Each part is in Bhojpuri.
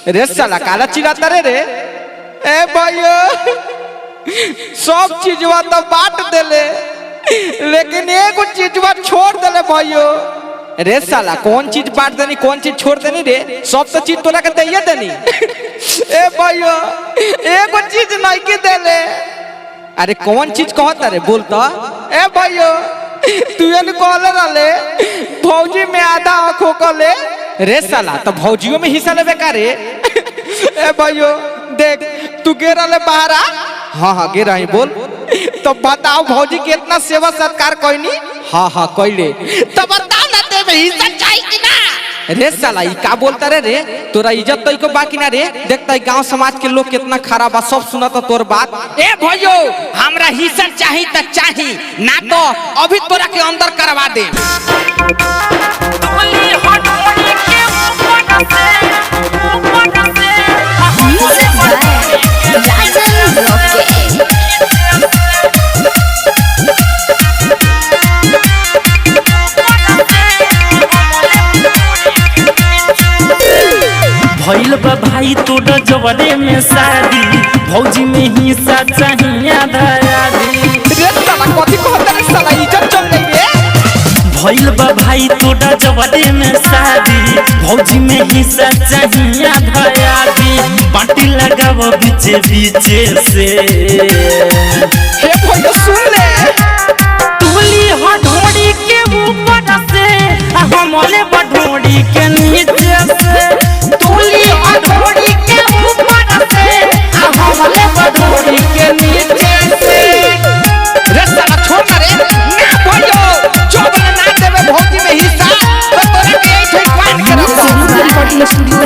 रे साला काला चिल्लाता रे ए भाइयो सब चीजवा तो बांट देले लेकिन एगो चीजवा छोड़ देले भाइयो। रे साला कौन चीज बांट देनी कौन चीज छोड़ देनी रे? सब तो चीज तोरा के दइए देनी। ए भाइयो एगो चीज नहीं के देले। अरे कौन चीज कहता रे बोलता? ए भाइयो तू ने कहले रहले भौजी में आधा आंखों कले। रे साला तो भौजियों में हिस्सा लेबे का रे? ए भाइयो देख तू गे रहले बाहर। हाँ हाँ गे रही बोल। तो बताओ भौजी के इतना सेवा सत्कार कोइनी? हाँ हाँ कोइले। तो बताओ ना तेरे हिस्सा चाहिए कि ना? रे साला ई का बोलता रे? तोरा इज्जत तो को बाकी ना रे? देखता गांव समाज के लोग कितना खराब बा, सब सुनता तोर बात। ए भैयो हमरा हिस्सा चाहिए त चाहिए ना तो अभी तोरा के अंदर करवा दे। भइल बा भाई तोड़ जवरे में शादी भौजी में हिस्सा चाहिए आधा आधी। रे साला कथि कहत रे साला इज्जत चल गई रे। भइल बा भाई तोड़ जवरे में शादी भौजी में हिस्सा चाहिए आधा आधी। बाटी लगाव बीचे बीचे से। हे भैया सुन ले तुली हथौड़ी के ऊपर से हमले बढोड़ी के नीचे से। तुली हथौड़ी के ऊपर से हमले बढोड़ी के नीचे से। रे साला छोड़ ना रे ना भैयो चोबला ना देवे भौजी में हिस्सा तो तोरा के एक ठे काट के रखो। रिकॉर्डिंग स्टूडियो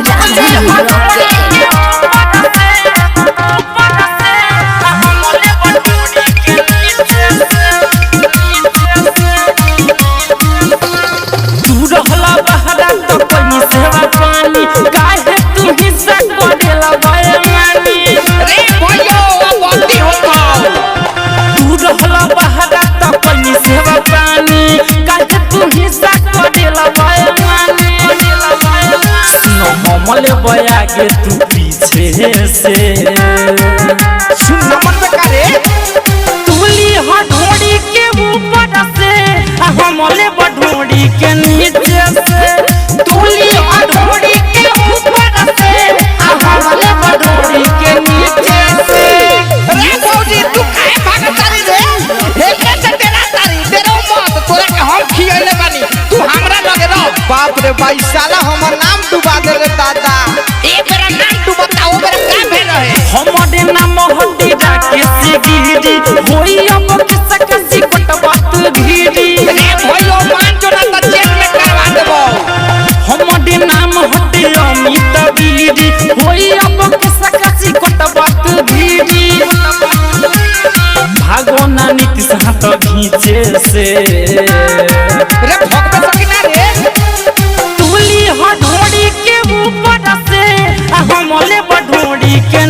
हमले बया के तू पीछे से। सुन नमन पे करे तुली हथौड़ी के ऊपर से हमले बढोड़ी के नीचे से। तुली हथौड़ी के ऊपर से हमले बढोड़ी के नीचे से। रे भौजी तू काहे भागत तारी रे? हे कैसे तेरा तारी तेरो मत तोरा के हम खियले बानी तू हमरा लगे रह। बाप रे भाई साला हमर नाम डुबा दे रे दादा। ए बेरा नाम डुबता ओ बेरा का भेल रहे? हमरे नाम हड्डी जाके सिगिरी होई अब किसा कसी कटवा घीरी। रे भइयो मान जो ना त जेल में करवा देबो। हमरे नाम हड्डी अमित गिरी होई अब किसा कसी कटवा घीरी। भागो ना नीति हाथ घींचे से। रे भगवे सकिना रे तुली हथौड़ी के ऊपर से हमले बढोड़ी के